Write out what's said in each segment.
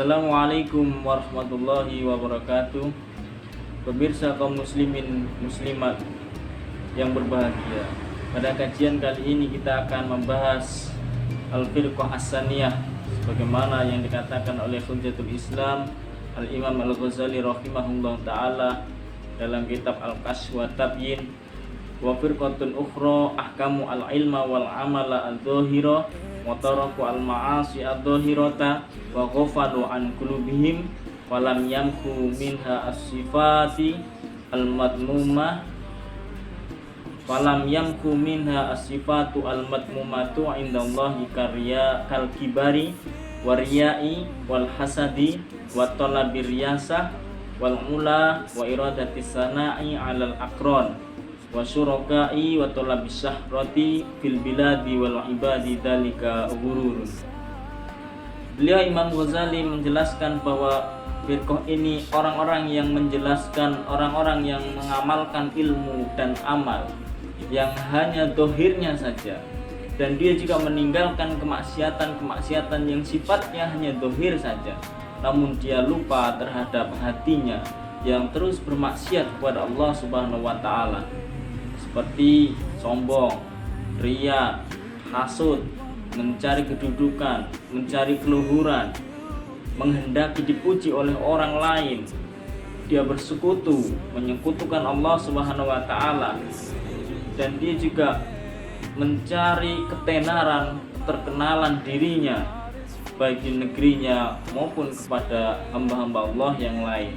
Assalamualaikum warahmatullahi wabarakatuh. Pemirsa kaum muslimin muslimat yang berbahagia, pada kajian kali ini kita akan membahas Al-Firqah As-Saniyah sebagaimana yang dikatakan oleh Hujjatul Islam Al-Imam Al-Ghazali rahimahullah ta'ala dalam kitab Al-Kashf wa Tabyin. Wa firqatun ukhra ahkamu al-ilma wal amala al-dhahira wa taraku al-ma'asi ad-dhahirata wa ghafalu an qulubihim wa lam yamhu minha as-sifati al-madmumah walam yamku minha as-sifatu al-madmumatu indallahi kal kibari wariyai wal hasadi wa talabir riyasah wal ula wa iradati sana'i 'alal aqran wa syurakai wa talabis syahrati fil biladi wal ibadi dalika ghururun. Beliau Imam Ghazali menjelaskan bahwa firqah ini orang-orang yang menjelaskan, orang-orang yang mengamalkan ilmu dan amal yang hanya dohirnya saja, dan dia juga meninggalkan kemaksiatan yang sifatnya hanya dohir saja, namun dia lupa terhadap hatinya yang terus bermaksiat kepada Allah Subhanahu wa ta'ala, seperti sombong, riya, hasud, mencari kedudukan, mencari keluhuran, menghendaki dipuji oleh orang lain. Dia bersekutu, menyekutukan Allah Subhanahu wa ta'ala, dan dia juga mencari ketenaran, terkenalan dirinya baik di negerinya maupun kepada hamba-hamba Allah yang lain.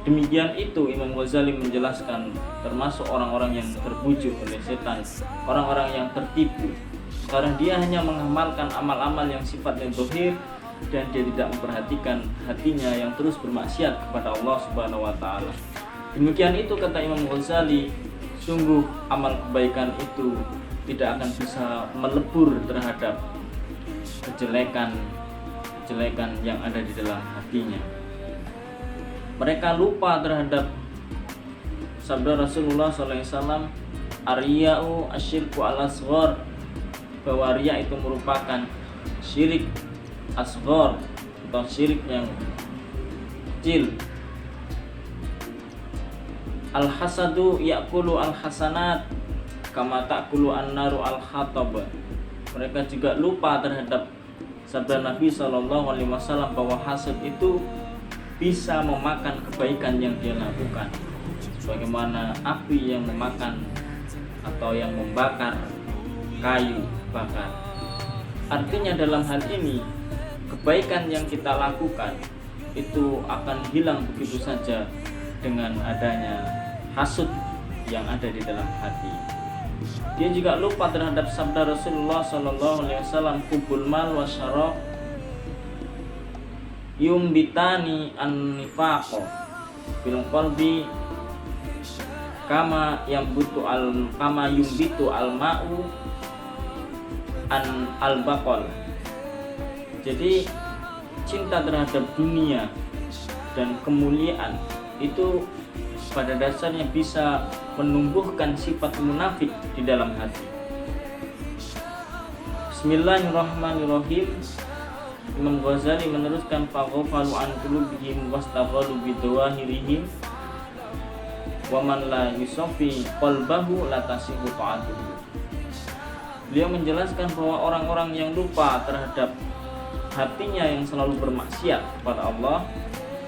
Demikian itu Imam Ghazali menjelaskan, termasuk orang-orang yang terbujuk oleh setan, orang-orang yang tertipu karena dia hanya mengamalkan amal-amal yang sifatnya zahir dan dia tidak memperhatikan hatinya yang terus bermaksiat kepada Allah Subhanahu wa ta'ala. Demikian itu kata Imam Ghazali, sungguh amal kebaikan itu tidak akan bisa melebur terhadap kejelekan yang ada di dalam hatinya. Mereka lupa terhadap sabda Rasulullah SAW, Ar-riya'u asyirku al-asghar, bahwa riya itu merupakan syirik asghar atau syirik yang kecil. Al-hasadu ya'kulu al-hasanat kama ta'kulu an-naru al-hatab. Mereka juga lupa terhadap sabda Nabi SAW bahwa hasad itu bisa memakan kebaikan yang dia lakukan, sebagaimana api yang memakan atau yang membakar kayu bakar. Artinya dalam hal ini kebaikan yang kita lakukan itu akan hilang begitu saja dengan adanya hasud yang ada di dalam hati. Dia juga lupa terhadap sabda Rasulullah SAW, kubul mal wa syaraf yumbitani an-nifaqo bil qalbi kama yumbitu al-ma'u an al-baqal. Jadi cinta terhadap dunia dan kemuliaan itu pada dasarnya bisa menumbuhkan sifat munafik di dalam hati. Bismillahirrahmanirrahim. Imam Ghazali meneruskan, faghafalu an qulubihim wastaghalu bidawahirihim wa man la yusafi qalbahu la tasihu ta'atuhu. Beliau menjelaskan bahwa orang-orang yang lupa terhadap hatinya yang selalu bermaksiat kepada Allah,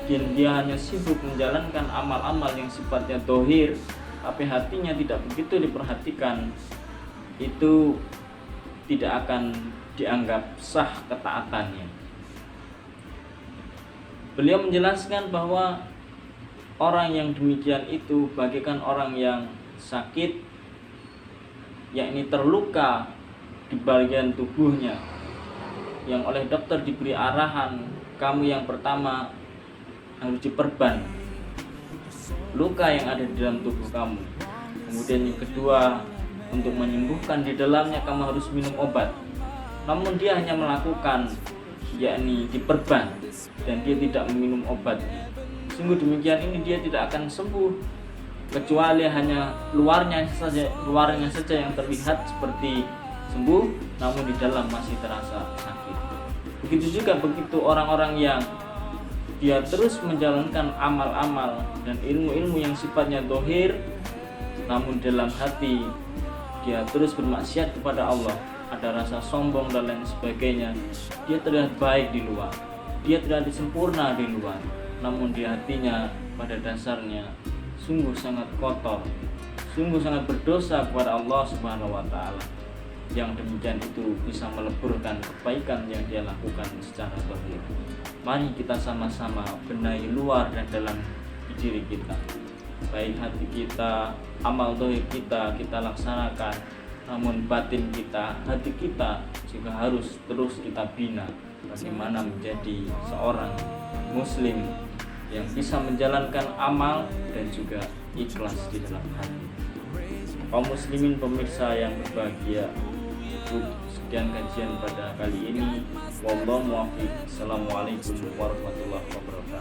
dan dia hanya sibuk menjalankan amal-amal yang sifatnya dohir, tapi hatinya tidak begitu diperhatikan, itu tidak akan dianggap sah ketaatannya. Beliau menjelaskan bahwa orang yang demikian itu bagaikan orang yang sakit, yakni terluka di bagian tubuhnya, yang oleh dokter diberi arahan, kamu yang pertama harus diperban luka yang ada di dalam tubuh kamu. Kemudian yang kedua, untuk menyembuhkan di dalamnya kamu harus minum obat. Namun dia hanya melakukan, yakni diperban, dan dia tidak meminum obat. Sungguh demikian ini dia tidak akan sembuh, kecuali hanya luarnya saja yang terlihat seperti sembuh, namun di dalam masih terasa sakit. Begitu juga begitu orang-orang yang dia terus menjalankan amal-amal dan ilmu-ilmu yang sifatnya dohir, namun dalam hati dia terus bermaksiat kepada Allah, ada rasa sombong dan lain sebagainya. Dia terlihat baik di luar, dia terlihat sempurna di luar, namun di hatinya pada dasarnya sungguh sangat kotor, sungguh sangat berdosa kepada Allah Subhanahu wa taala. Yang demikian itu bisa meleburkan kebaikan yang dia lakukan secara zahir. Mari kita sama-sama benahi luar dan dalam diri kita. Baik hati kita, amal zahir kita laksanakan, namun batin kita, hati kita juga harus terus kita bina bagaimana menjadi seorang muslim yang bisa menjalankan amal dan juga ikhlas di dalam hati. Kaum muslimin pemirsa yang berbahagia, sekian kajian pada kali ini. Wallahu muwaffiq. Assalamualaikum warahmatullahi wabarakatuh.